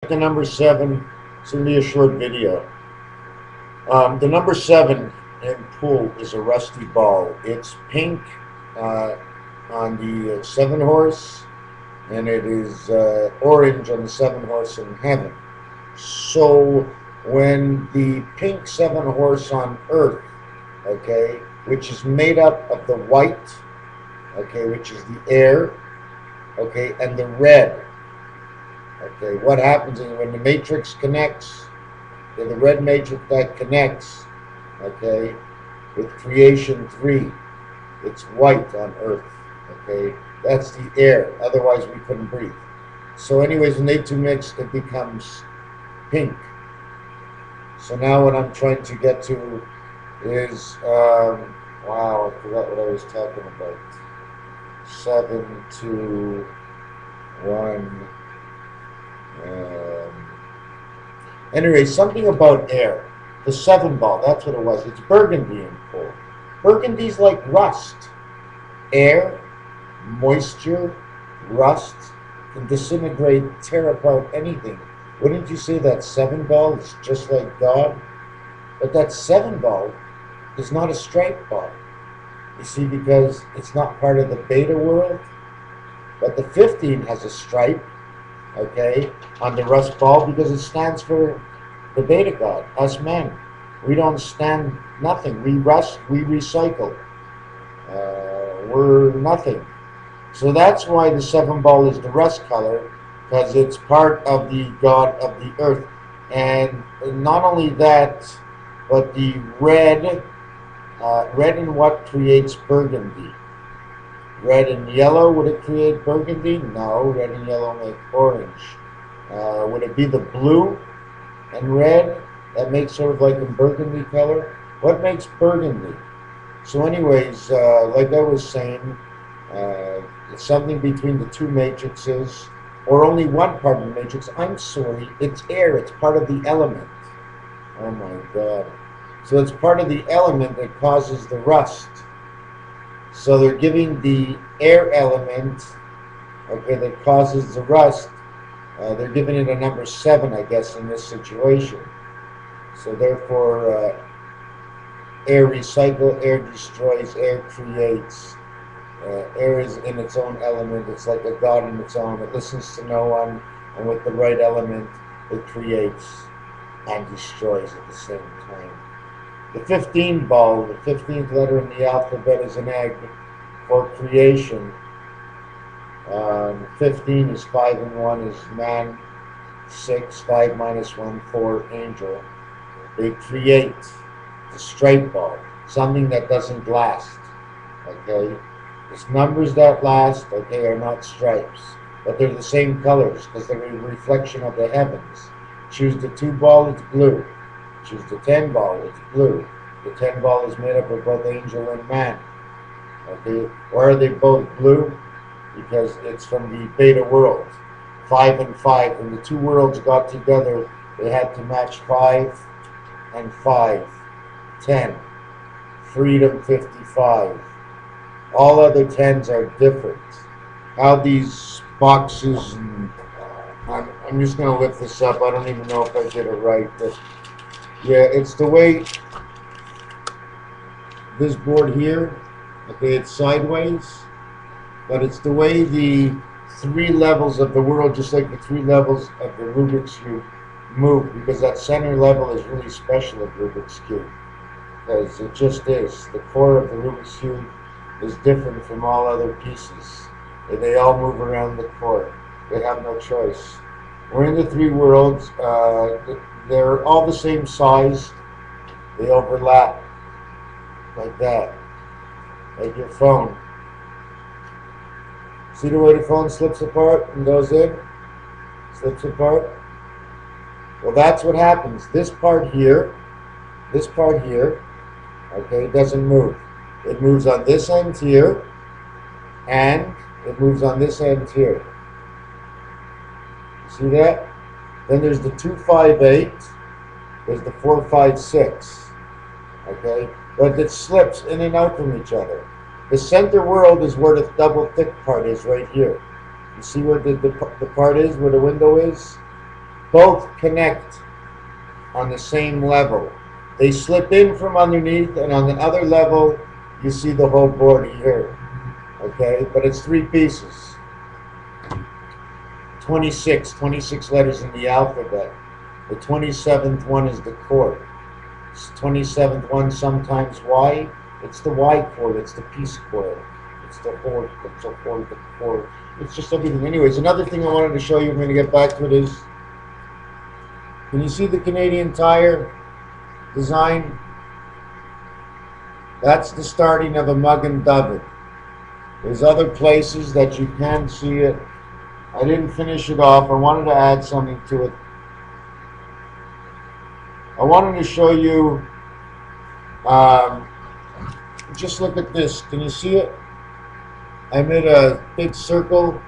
The number 7, it's going to be a short video. The number 7 in pool is a rusty ball. It's pink uh, on the 7 horse, and it is orange on the 7 horse in heaven. So when the pink 7 horse on earth, okay, which is made up of the white, okay, which is the air, okay, and the red. Okay, what happens is when the matrix connects, the red matrix that connects, okay, with creation 3, it's white on earth, okay, that's the air, otherwise we couldn't breathe. So anyways, when they two mix, it becomes pink. So now what I'm trying to get to is, wow, I forgot what I was talking about. 7 to 1. Anyway, something about air. The 7 ball, that's what it was. It's burgundy in pool. Burgundy's like rust. Air, moisture, rust can disintegrate, tear apart anything. Wouldn't you say that 7 ball is just like God? But that 7 ball is not a striped ball. You see, because it's not part of the beta world. But the 15 has a stripe, okay, on the rust ball because it stands for the beta god, us men. We don't stand nothing. We rust, we recycle. We're nothing. So that's why the 7 ball is the rust color, because it's part of the god of the earth. And not only that, but the red, red and what creates burgundy? Red and yellow, would it create burgundy? No, red and yellow make orange. Would it be the blue and red that makes sort of like a burgundy color? What makes burgundy? So anyways, like I was saying, it's something between the two matrices, or only one part of the matrix. I'm sorry, it's air, it's part of the element. Oh my God. So it's part of the element that causes the rust. So they're giving the air element, okay, that causes the rust, they're giving it a number 7, I guess, in this situation. So therefore, air recycles, air destroys, air creates. Air is in its own element. It's like a god in its own. It listens to no one, and with the right element, it creates and destroys at the same time. The 15 ball, the 15th letter in the alphabet, is an egg for creation. 15 is 5 and 1 is man. 6, 5 minus 1, 4, angel. They create the straight ball, something that doesn't last. Okay? It's numbers that last, okay, are not stripes. But they're the same colors because they're a reflection of the heavens. Choose the 2 ball, it's blue. Choose the 10 ball, it's blue. The 10 ball is made up of both angel and man. Okay, why are they both blue? Because it's from the beta world. 5 and 5. When the 2 worlds got together, they had to match 5 and 5. 10. Freedom 55. All other 10s are different. How these boxes, and I'm just going to lift this up. I don't even know if I did it right, but yeah, it's the way this board here, okay, it's sideways, but it's the way the 3 levels of the world, just like the 3 levels of the Rubik's Cube, move, because that center level is really special of Rubik's Cube, because it just is. The core of the Rubik's Cube is different from all other pieces. They all move around the core. They have no choice. We're in the 3 worlds. They're all the same size. They overlap like that, like your phone. See the way the phone slips apart and goes in? Slips apart? Well, that's what happens. This part here, okay, doesn't move. It moves on this end here, and it moves on this end here. See that? Then there's the 258, there's the 456, okay? But it slips in and out from each other. The center world is where the double thick part is right here. You see where the part is, where the window is? both connect on the same level. They slip in from underneath, and on the other level, you see the whole board here. Okay, but it's 3 pieces. 26 letters in the alphabet. The 27th one is the chord. It's 27th one, sometimes Y. It's the Y chord. It's the peace chord. It's the chord. It's the chord. The chord. It's just everything. Anyways, another thing I wanted to show you, I'm going to get back to it, is, can you see the Canadian Tire design? That's the starting of a mug and David. There's other places that you can see it. I didn't finish it off. I wanted to add something to it. I wanted to show you, just look at this. Can you see it? I made a big circle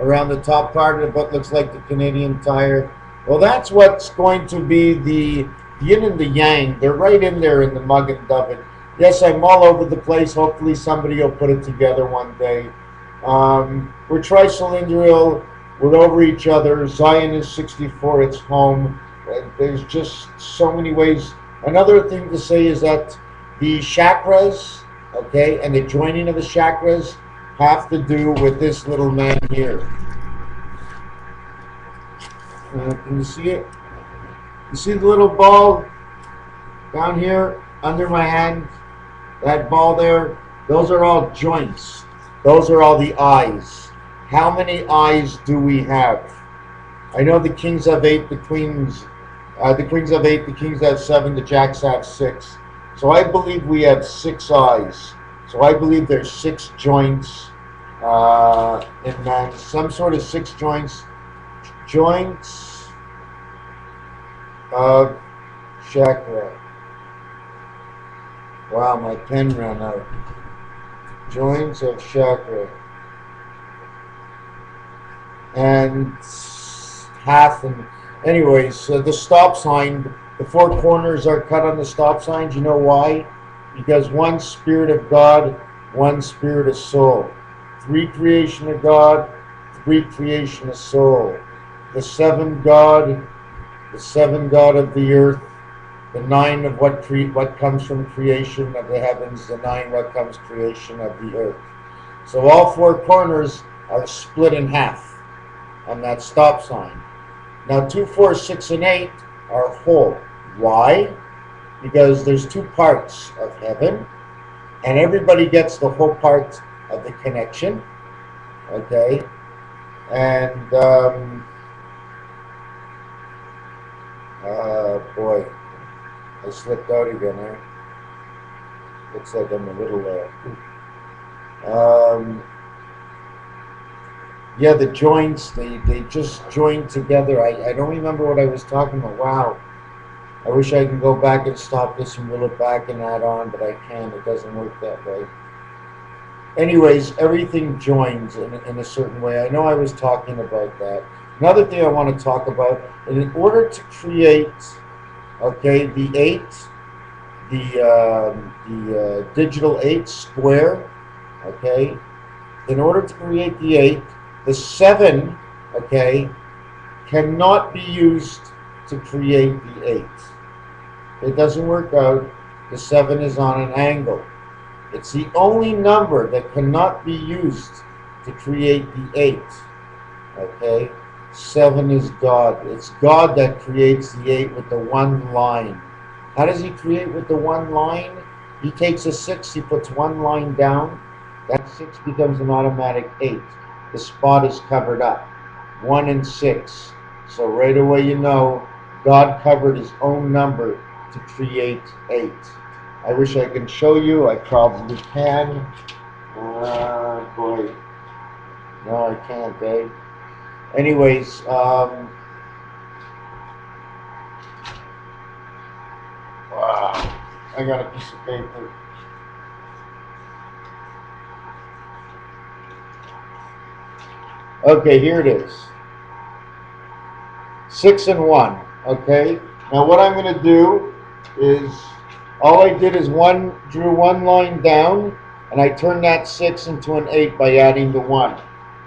around the top part of what looks like the Canadian Tire. Well, that's what's going to be the yin and the yang. They're right in there in the mug and David. Yes, I'm all over the place. Hopefully somebody will put it together one day. We're tricylindrical. We're over each other. Zion is 64. It's home. There's just so many ways. Another thing to say is that the chakras, okay, and the joining of the chakras have to do with this little man here. Can you see it? You see the little ball down here under my hand? That ball there? Those are all joints. Those are all the eyes. How many eyes do we have? I know the kings have 8, the queens have 8, the kings have 7, the jacks have 6. So I believe we have 6 eyes. So I believe there's 6 joints, and then some sort of 6 joints of chakra. Wow, my pen ran out. Joints of chakra. And half, and anyways, the stop sign, the 4 corners are cut on the stop signs. You know why? Because 1 spirit of God, 1 spirit of soul. 3 creation of God, 3 creation of soul. The 7 God of the earth. The 9 of what comes from creation of the heavens. The 9 what comes creation of the earth. So all 4 corners are split in half on that stop sign. Now 2, 4, 6, and 8 are whole. Why? Because there's 2 parts of heaven, and everybody gets the whole part of the connection. Okay, and boy, I slipped out again there. Looks like I'm a little yeah, the joints, they just join together. I don't remember what I was talking about. Wow. I wish I could go back and stop this and reel it back and add on, but I can't. It doesn't work that way. Anyways, everything joins in a certain way. I know I was talking about that. Another thing I want to talk about, in order to create, okay, the 8, the digital 8 square, okay, in order to create the 8, the 7, okay, cannot be used to create the 8. It doesn't work out. The 7 is on an angle. It's the only number that cannot be used to create the 8. Okay? 7 is God. It's God that creates the 8 with the 1 line. How does he create with the 1 line? He takes a 6, he puts 1 line down. That 6 becomes an automatic 8. The spot is covered up. 1 and 6. So right away you know God covered his own number to create 8. I wish I could show you. I probably can. Boy. No, I can't, eh? Anyways, wow. I got a piece of paper. Okay, here it is. 6 and 1. Okay. Now what I'm going to do is, all I did is drew 1 line down, and I turned that 6 into an 8 by adding the 1.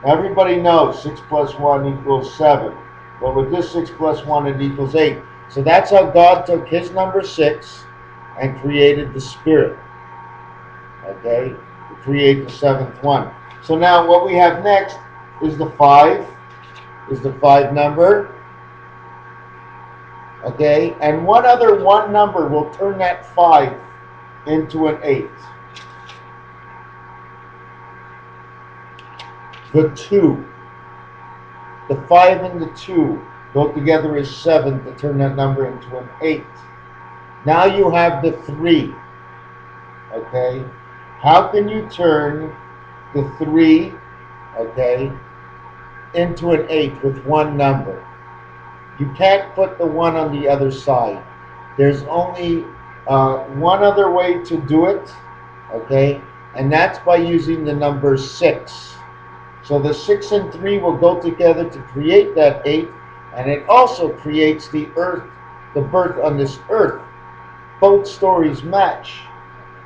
Now everybody knows 6 plus 1 equals 7. But with this 6 plus 1, it equals 8. So that's how God took his number 6 and created the spirit. Okay? To create the 7th one. So now what we have next is the 5. Is the 5 number. Okay? And one other one number will turn that 5 into an 8. The 2. The 5 and the 2 go together as 7 to turn that number into an 8. Now you have the 3. Okay? How can you turn the 3, okay, into an 8 with one number? You can't put the 1 on the other side. There's only one other way to do it, okay, and that's by using the number 6. So the 6 and 3 will go together to create that 8, and it also creates the earth, the birth on this earth. Both stories match.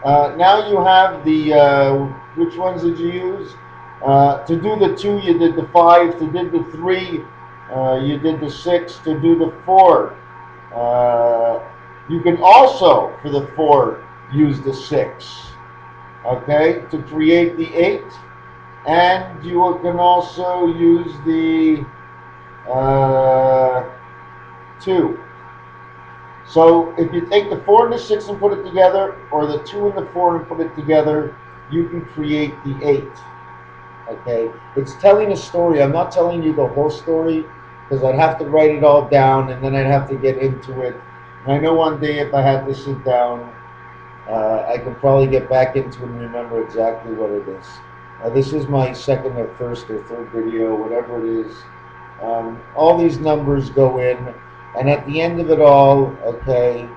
Now you have the, which ones did you use? To do the 2, you did the 5. To do the 3, you did the 6. To do the 4, you can also, for the 4, use the 6. Okay, to create the 8. And you can also use the 2. So if you take the 4 and the 6 and put it together, or the 2 and the 4 and put it together, you can create the 8. Okay? It's telling a story. I'm not telling you the whole story, because I'd have to write it all down, and then I'd have to get into it. And I know one day if I had to sit down, I could probably get back into it and remember exactly what it is. This is my second or first or third video, whatever it is. All these numbers go in, and at the end of it all, okay,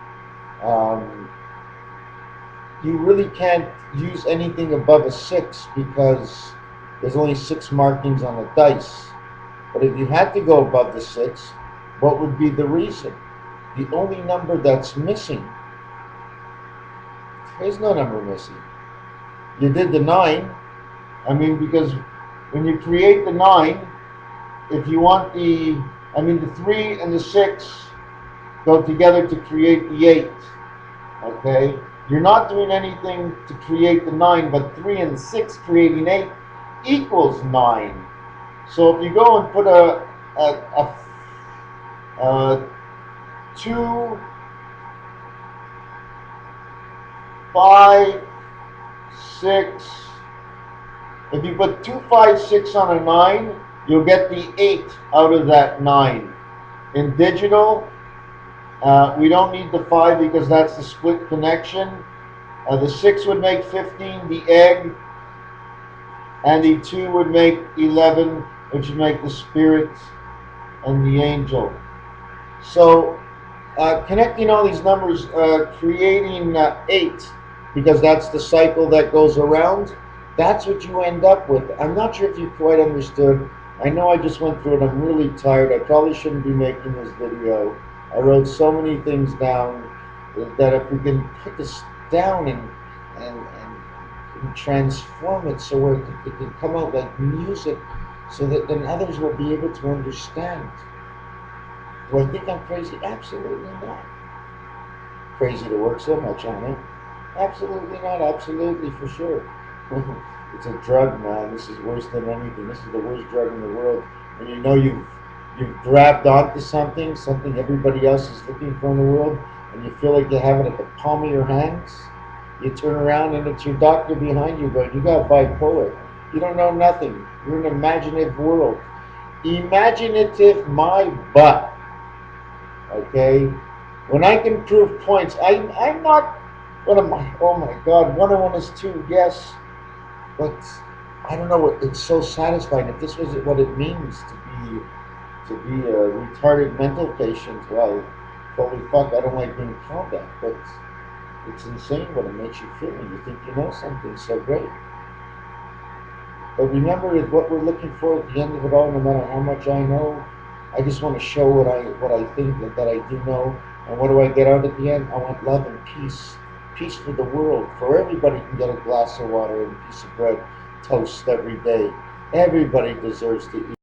you really can't use anything above a 6 because there's only 6 markings on the dice. But if you had to go above the 6, what would be the reason? The only number that's missing, there's no number missing. You did the 9. I mean, because when you create the 9, if you want the 3 and the 6 go together to create the 8. Okay? You're not doing anything to create the 9, but 3 and 6 creating 8 equals 9. So if you go and put a 2, 5, 6, if you put 2, 5, 6 on a 9, you'll get the 8 out of that 9. In digital, we don't need the 5 because that's the split connection. The 6 would make 15, the egg, and the 2 would make 11, which would make the spirit and the angel. So connecting all these numbers, creating 8, because that's the cycle that goes around, that's what you end up with. I'm not sure if you quite understood. I know I just went through it. I'm really tired. I probably shouldn't be making this video. I wrote so many things down that if we can put this down and transform it so where it can come out like music, so that then others will be able to understand. Do I think I'm crazy? Absolutely not. Crazy to work so much on it? Absolutely not. Absolutely, for sure. It's a drug, man. This is worse than anything. This is the worst drug in the world. When you know you've grabbed onto something everybody else is looking for in the world, and you feel like you have it at the palm of your hands, you turn around and it's your doctor behind you going, you got bipolar. You don't know nothing. You're in an imaginative world. Imaginative my butt. Okay? When I can prove points, I'm not, what am I? Oh my God, 1 and 1 is 2, yes. But I don't know, it's so satisfying. If this was what it means to be a retarded mental patient, well, holy fuck, I don't like being called that. But it's insane what it makes you feel when you think you know something so great. But remember, what we're looking for at the end of it all, no matter how much I know, I just want to show what I think that I do know. And what do I get out at the end? I want love and peace. Peace for the world, for everybody can get a glass of water and a piece of bread, toast every day. Everybody deserves to eat.